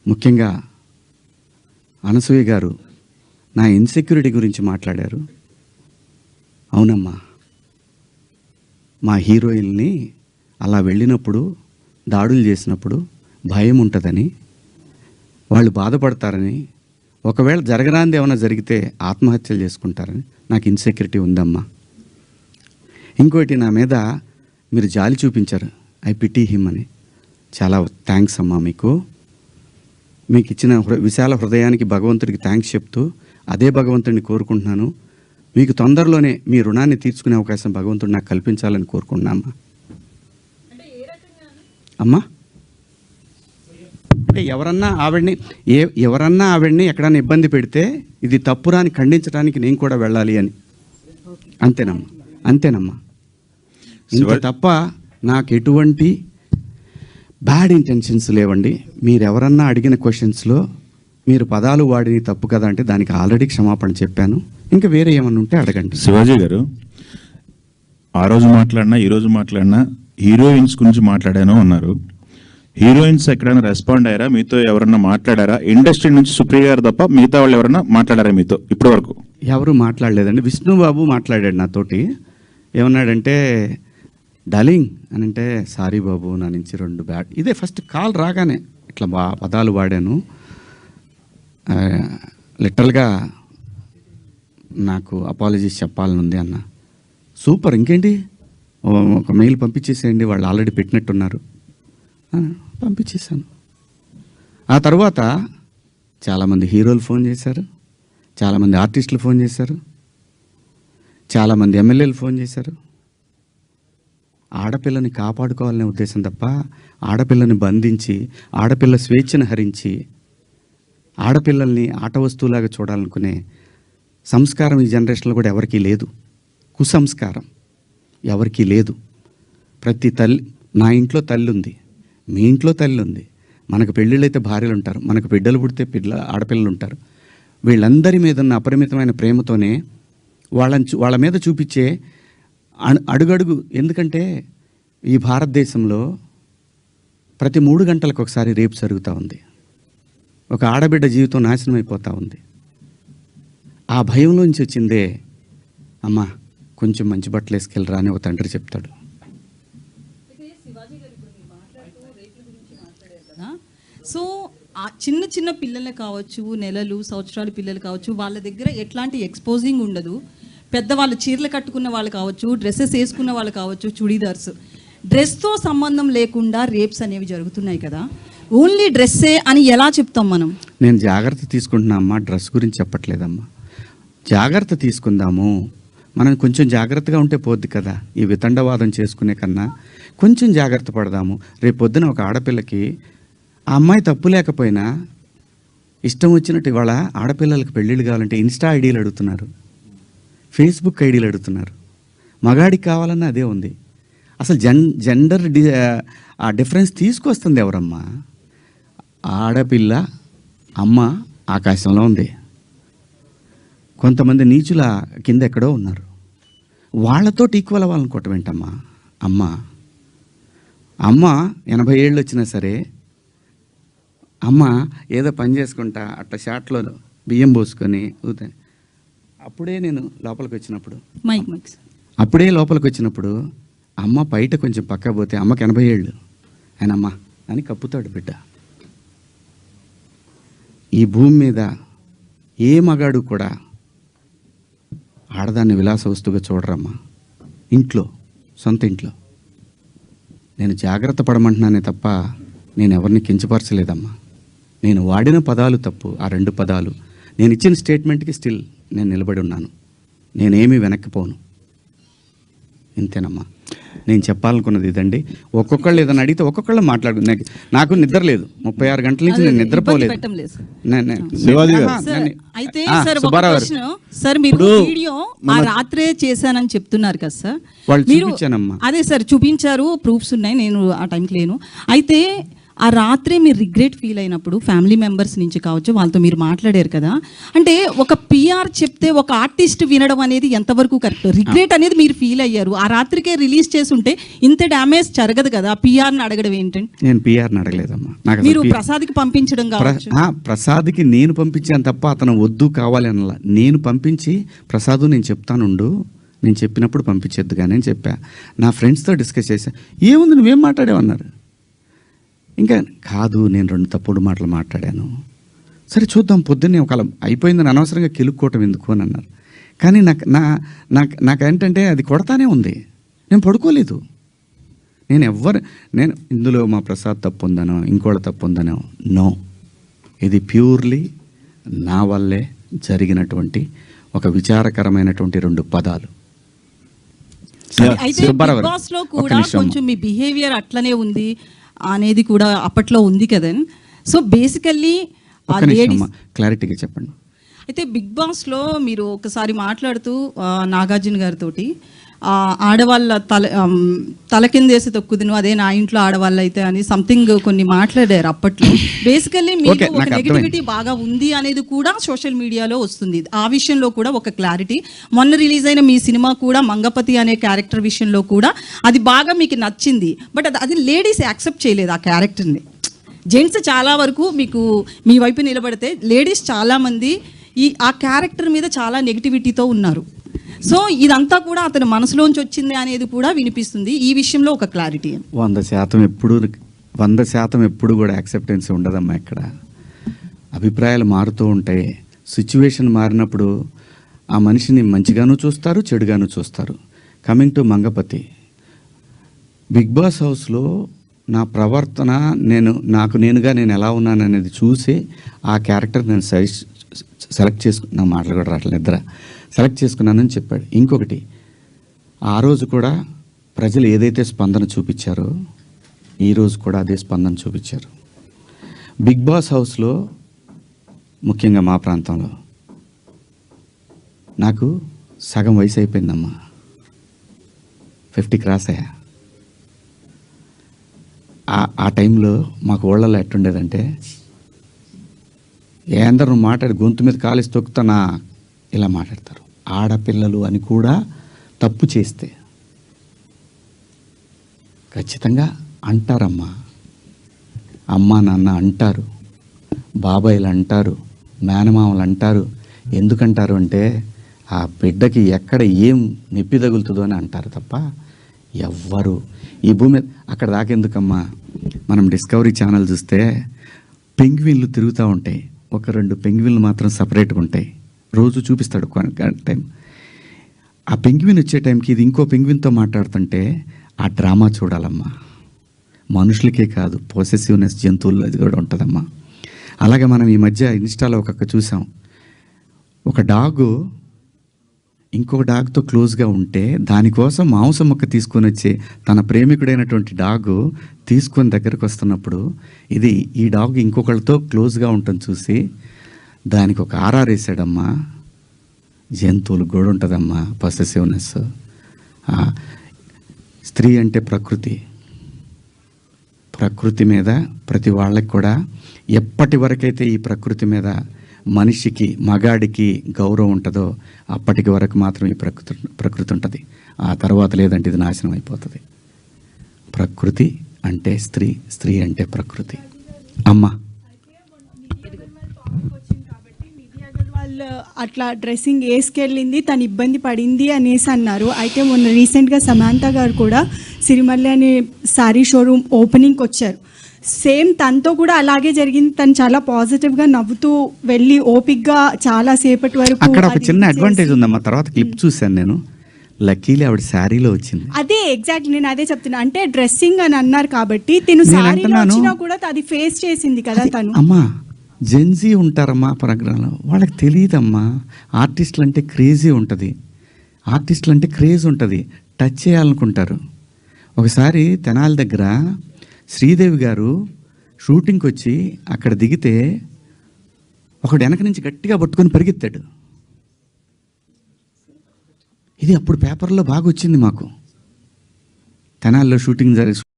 ముఖ్యంగా అనసూయ గారు నా ఇన్సెక్యూరిటీ గురించి మాట్లాడారు. అవునమ్మా, మా హీరోయిన్ని అలా వెళ్ళినప్పుడు దాడులు చేసినప్పుడు భయం ఉంటుందని, వాళ్ళు బాధపడతారని, ఒకవేళ జరగరాంది ఏమైనా జరిగితే ఆత్మహత్యలు చేసుకుంటారని నాకు ఇన్సెక్యూరిటీ ఉందమ్మా. ఇంకోటి, నా మీద మీరు జాలి చూపించారు, ఐ పిటీ హిమ్ అని. చాలా థ్యాంక్స్ అమ్మా. మీకు ఇచ్చిన విశాల హృదయానికి భగవంతుడికి థ్యాంక్స్ చెప్తూ అదే భగవంతుడిని కోరుకుంటున్నాను. మీకు తొందరలోనే మీ రుణాన్ని తీర్చుకునే అవకాశం భగవంతుడు నాకు కల్పించాలని కోరుకుంటున్నామ్మా. అమ్మా, అంటే ఎవరన్నా ఆవిడ్ని ఎక్కడన్నా ఇబ్బంది పెడితే ఇది తప్పురాని ఖండించడానికి నేను కూడా వెళ్ళాలి అని. అంతేనమ్మా. ఇంత తప్ప నాకు ఎటువంటి బ్యాడ్ ఇంటెన్షన్స్ లేవండి. మీరెవరన్నా అడిగిన క్వశ్చన్స్లో మీరు పదాలు వాడిని తప్పు కదా అంటే దానికి ఆల్రెడీ క్షమాపణ చెప్పాను. ఇంకా వేరే ఏమన్నా ఉంటే అడగండి. శివాజీ గారు, ఆ రోజు మాట్లాడినా ఈరోజు మాట్లాడినా హీరోయిన్స్ గురించి మాట్లాడాను అన్నారు. హీరోయిన్స్ ఎక్కడైనా రెస్పాండ్ అయ్యారా? మీతో ఎవరన్నా మాట్లాడారా? ఇండస్ట్రీ నుంచి సుప్రియ గారు తప్ప మిగతా వాళ్ళు ఎవరైనా మాట్లాడారా మీతో ఇప్పటి వరకు? ఎవరు మాట్లాడలేదండి. విష్ణుబాబు మాట్లాడాడు నాతోటి. ఏమన్నాడంటే, డార్లింగ్ అని అంటే, సారీ బాబు, నా నుంచి 2 బ్యాడ్. ఇదే ఫస్ట్ కాల్ రాగానే ఇట్లా పదాలు వాడాను. లిటరల్గా నాకు అపాలజీస్ చెప్పాలని ఉంది అన్న. సూపర్, ఇంకేంటి, ఒక మెయిల్ పంపించేసేయండి, వాళ్ళు ఆల్రెడీ పెట్టినట్టున్నారు. పంపించేశాను. ఆ తర్వాత చాలామంది హీరోలు ఫోన్ చేశారు, చాలామంది ఆర్టిస్టులు ఫోన్ చేశారు, చాలామంది ఎమ్మెల్యేలు ఫోన్ చేశారు. ఆడపిల్లని కాపాడుకోవాలనే ఉద్దేశం తప్ప ఆడపిల్లని బంధించి ఆడపిల్ల స్వేచ్ఛను హరించి ఆడపిల్లల్ని ఆట వస్తువులాగా చూడాలనుకునే సంస్కారం ఈ జనరేషన్లో కూడా ఎవరికీ లేదు. కుసంస్కారం ఎవరికీ లేదు. ప్రతి తల్లి, నా ఇంట్లో తల్లి ఉంది, మీ ఇంట్లో తల్లి ఉంది, మనకు పెళ్ళిళ్ళు అయితే భార్యలు ఉంటారు, మనకు బిడ్డలు పుడితే ఆడపిల్లలు ఉంటారు. వీళ్ళందరి మీద ఉన్న అపరిమితమైన ప్రేమతోనే వాళ్ళ మీద చూపించే అడుగడుగు. ఎందుకంటే ఈ భారతదేశంలో ప్రతి 3 గంటలకు ఒకసారి రేపు జరుగుతూ ఉంది. ఒక ఆడబిడ్డ జీవితం నాశనం అయిపోతూ ఉంది. ఆ భయంలోంచి వచ్చిందే, అమ్మా కొంచెం మంచి బట్టలు వేసుకెళ్ళరా అని ఒక తండ్రి చెప్తాడు. సో చిన్న చిన్న పిల్లలు కావచ్చు, నెలలు సంవత్సరాల పిల్లలు కావచ్చు, వాళ్ళ దగ్గర ఎట్లాంటి ఎక్స్పోజింగ్ ఉండదు. పెద్దవాళ్ళు చీరలు కట్టుకున్న వాళ్ళు కావచ్చు, డ్రెస్సెస్ వేసుకున్న వాళ్ళు కావచ్చు, చుడీదార్స్, డ్రెస్తో సంబంధం లేకుండా రేప్స్ అనేవి జరుగుతున్నాయి కదా. ఓన్లీ డ్రెస్సే అని ఎలా చెప్తాం మనం? నేను జాగ్రత్త తీసుకుంటున్నా అమ్మా, డ్రెస్ గురించి చెప్పట్లేదమ్మా. జాగ్రత్త తీసుకుందాము, మనం కొంచెం జాగ్రత్తగా ఉంటే పోద్ది కదా. ఈ వితండవాదం చేసుకునే కన్నా కొంచెం జాగ్రత్త పడదాము. రేపు పొద్దున ఒక ఆడపిల్లకి ఆ అమ్మాయి తప్పు లేకపోయినా ఇష్టం వచ్చినట్టు ఇవాళ ఆడపిల్లలకు పెళ్ళిళ్ళు కావాలంటే ఇన్స్టా ఐడీలు అడుగుతున్నారు, ఫేస్బుక్ ఐడీలు అడుగుతున్నారు. మగాడికి కావాలన్నా అదే ఉంది. అసలు జెండర్ ఆ డిఫరెన్స్ తీసుకొస్తుంది ఎవరమ్మా? ఆడపిల్ల అమ్మ ఆకాశంలో ఉంది, కొంతమంది నీచుల కింద ఎక్కడో ఉన్నారు. వాళ్ళతో ఈక్వల్ అవ్వాలనుకోవటం ఏంటమ్మా? అమ్మ 80 ఏళ్ళు వచ్చినా సరే అమ్మ ఏదో పని చేసుకుంటా అట్లా షాట్లో బియ్యం పోసుకొని అప్పుడే నేను లోపలికి వచ్చినప్పుడు అమ్మ బయట కొంచెం పక్క పోతే అమ్మకి 80 ఏళ్ళు, ఆయన అమ్మ అని కప్పుతాడు బిడ్డ. ఈ భూమి మీద ఏ మగాడు కూడా ఆడదాన్ని విలాస వస్తువుగా చూడరమ్మా. సొంత ఇంట్లో నేను జాగ్రత్త పడమంటున్నానే తప్ప నేను ఎవరిని కించపరచలేదమ్మా. నేను వాడిన పదాలు తప్పు, ఆ 2 పదాలు. నేను ఇచ్చిన స్టేట్మెంట్కి స్టిల్ నేను నిలబడి ఉన్నాను. నేనేమీ వెనక్కిపోను. ఇంతేనమ్మా నేను చెప్పాలనుకున్నది ఇదండి. ఒక్కొక్కళ్ళు ఏదైనా అడిగితే ఒక్కొక్కళ్ళు మాట్లాడు. నాకు నిద్ర లేదు, 36 గంటల నుంచి నేను నిద్రపోలేదు. అయితే సార్ మీరు వీడియో రాత్రే చేశానని చెప్తున్నారు కదా సార్. వాళ్ళు చూపించానమ్మా. అదే సార్ చూపించారు, ప్రూఫ్స్ ఉన్నాయి, నేను ఆ టైంకి లేను. అయితే ఆ రాత్రే మీరు రిగ్రెట్ ఫీల్ అయినప్పుడు ఫ్యామిలీ మెంబర్స్ నుంచి కావచ్చు, వాళ్ళతో మీరు మాట్లాడారు కదా, అంటే ఒక పిఆర్ చెప్తే ఒక ఆర్టిస్ట్ వినడం అనేది ఎంతవరకు కరెక్ట్? రిగ్రెట్ అనేది మీరు ఫీల్ అయ్యారు, ఆ రాత్రికే రిలీజ్ చేసుంటే ఇంత డ్యామేజ్ జరగదు కదా, పిఆర్ని అడగడం ఏంటంటే? నేను పిఆర్ని అడగలేదమ్మా. నాకు మీరు ప్రసాద్కి పంపించడం కావచ్చు. ప్రసాద్కి నేను పంపించాను తప్ప అతను వద్దు కావాలి అనలా. నేను పంపించి ప్రసాద్ నేను చెప్తానుండు, నేను చెప్పినప్పుడు పంపించొద్దు కానీ అని చెప్పా. నా ఫ్రెండ్స్తో డిస్కస్ చేశా, ఏముంది నువ్వేం మాట్లాడావన్నారు. ఇంకా కాదు, నేను 2 తప్పుడు మాటలు మాట్లాడాను. సరే చూద్దాం, పొద్దున్నే ఒకవేళ అయిపోయిందని అనవసరంగా కెలుక్కోవటం ఎందుకు అని అన్నారు. కానీ నాకేంటంటే అది కొడతానే ఉంది, నేను పడుకోలేదు. నేను ఇందులో మా ప్రసాద్ తప్పు ఉందనో ఇంకోటి తప్పు ఉందనో, నో, ఇది ప్యూర్లీ నా వల్లే జరిగినటువంటి ఒక విచారకరమైనటువంటి 2 పదాలు. అయితే బిగ్ బాస్ లో కూడా కొంచెం మీ బిహేవియర్ అట్లనే ఉంది అనేది కూడా అప్పట్లో ఉంది కదా. సో బేసికల్లీ క్లారిటీగా చెప్పండి. అయితే బిగ్ బాస్ లో మీరు ఒకసారి మాట్లాడుతూ నాగార్జున గారితో ఆడవాళ్ళ తల కిందేసి తొక్కుదును, అదే నా ఇంట్లో ఆడవాళ్ళు అయితే అని సంథింగ్ కొన్ని మాట్లాడారు అప్పట్లో. బేసికల్లీ మీకు ఒక నెగిటివిటీ బాగా ఉంది అనేది కూడా సోషల్ మీడియాలో వస్తుంది. ఆ విషయంలో కూడా ఒక క్లారిటీ. మొన్న రిలీజ్ అయిన మీ సినిమా కూడా మంగపతి అనే క్యారెక్టర్ విషయంలో కూడా అది బాగా మీకు నచ్చింది, బట్ అది లేడీస్ యాక్సెప్ట్ చేయలేదు ఆ క్యారెక్టర్ని. జెంట్స్ చాలా వరకు మీకు మీ వైపు నిలబడితే, లేడీస్ చాలామంది ఆ క్యారెక్టర్ మీద చాలా నెగిటివిటీతో ఉన్నారు. సో ఇదంతా కూడా అతని మనసులోంచి వచ్చింది అనేది కూడా వినిపిస్తుంది. ఈ విషయంలో ఒక క్లారిటీ. 100% ఎప్పుడు కూడా యాక్సెప్టెన్స్ ఉండదమ్మా. ఇక్కడ అభిప్రాయాలు మారుతూ ఉంటాయి. సిచ్యువేషన్ మారినప్పుడు ఆ మనిషిని మంచిగాను చూస్తారు, చెడుగాను చూస్తారు. Coming to Mangapathi, big boss హౌస్లో నా ప్రవర్తన, నేను ఎలా ఉన్నాను అనేది చూసి ఆ క్యారెక్టర్ నేను సెలెక్ట్ చేసుకున్నా. మాటలు కూడా రావట్లేదు, సెలెక్ట్ చేసుకున్నానని చెప్పాడు. ఇంకొకటి, ఆ రోజు కూడా ప్రజలు ఏదైతే స్పందన చూపించారో ఈరోజు కూడా అదే స్పందన చూపించారు. బిగ్ బాస్ హౌస్లో ముఖ్యంగా మా ప్రాంతంలో నాకు సగం వయసు అయిపోయిందమ్మా, 50 క్రాస్ అయ్యా. ఆ టైంలో మాకు ఊళ్ళల్లో ఎట్టుండేదంటే, అందరూ మాట్లాడి గొంతు మీద కాలేసి తొక్కుతానా ఇలా మాట్లాడతారు. ఆడపిల్లలు అని కూడా తప్పు చేస్తే ఖచ్చితంగా అంటారమ్మా. అమ్మా నాన్న అంటారు, బాబాయిలు అంటారు, మేనమామలు అంటారు. ఎందుకంటారు అంటే ఆ బిడ్డకి ఎక్కడ ఏం నొప్పి తగులుతుందో అని అంటారు తప్ప ఎవ్వరు ఈ భూమి అక్కడ దాకెందుకమ్మా. మనం డిస్కవరీ ఛానల్ చూస్తే పెంగ్విన్లు తిరుగుతూ ఉంటాయి, ఒక 2 పెంగ్విన్లు మాత్రం సపరేట్గా ఉంటాయి. రోజు చూపిస్తాడు టైం. ఆ పెంగ్విన్ వచ్చే టైంకి ఇది ఇంకో పెంగ్విన్తో మాట్లాడుతుంటే ఆ డ్రామా చూడాలమ్మా. మనుషులకే కాదు, పొసెసివ్నెస్ జంతువుల్లో అది కూడా ఉంటుందమ్మా. అలాగే మనం ఈ మధ్య ఇన్స్టాలో చూసాం, ఒక డాగు ఇంకొక డాగ్తో క్లోజ్గా ఉంటే దానికోసం మాంసం మొక్క తీసుకొని వచ్చి తన ప్రేమికుడైనటువంటి డాగు తీసుకొని దగ్గరకు వస్తున్నప్పుడు ఈ డాగ్ ఇంకొకళ్ళతో క్లోజ్గా ఉంటుంది చూసి దానికి ఒక ఆర్ఆర్ వేసాడమ్మా. జంతువులు కూడా ఉంటుందమ్మా పొసెసివ్నెస్. స్త్రీ అంటే ప్రకృతి మీద ప్రతి వాళ్ళకి కూడా ఎప్పటి వరకైతే ఈ ప్రకృతి మీద మనిషికి మగాడికి గౌరవం ఉంటుందో అప్పటికి వరకు మాత్రం ఈ ప్రకృతి ఉంటుంది. ఆ తర్వాత లేదంటే ఇది నాశనం అయిపోతుంది. ప్రకృతి అంటే స్త్రీ అంటే ప్రకృతి. అమ్మ అట్లా డ్రెస్సింగ్ వేసుకెళ్ళింది, తను ఇబ్బంది పడింది అనేసి అన్నారు. అయితే మొన్న రీసెంట్గా సమాంత గారు కూడా సిరిమల్లి అనే శారీ షోరూమ్ ఓపెనింగ్కి వచ్చారు. సేమ్ తనతో కూడా అలాగే జరిగింది. తను చాలా పాజిటివ్గా నవ్వుతూ వెళ్ళి ఓపిక్గా చాలా సేపటి వరకు. అక్కడ ఒక చిన్న అడ్వాంటేజ్ ఉందమ్మా. తర్వాత క్లిప్ చూశాను నేను, లక్కీలీ ఆవిడ శారీలో వచ్చింది. అదే ఎగ్జాక్ట్లీ నేను అదే చెప్తున్నా. అంటే డ్రెస్సింగ్ అని అన్నారు కాబట్టి తిను శారీలో వచ్చినా కూడా అది ఫేస్ చేసింది కదా తను. అమ్మా జెన్జీ ఉంటారమ్మా ప్రోగ్రాంలో, వాళ్ళకి తెలియదమ్మా. ఆర్టిస్టులు అంటే క్రేజీ ఉంటుంది, ఆర్టిస్టులు అంటే క్రేజ్ ఉంటుంది, టచ్ చేయాలనుకుంటారు. ఒకసారి తెనాలి దగ్గర శ్రీదేవి గారు షూటింగ్కి వచ్చి అక్కడ దిగితే ఒకడు వెనక నుంచి గట్టిగా పట్టుకొని పరిగెత్తాడు. ఇది అప్పుడు పేపర్లో బాగా వచ్చింది మాకు. తెనాలిలో షూటింగ్ జరిగి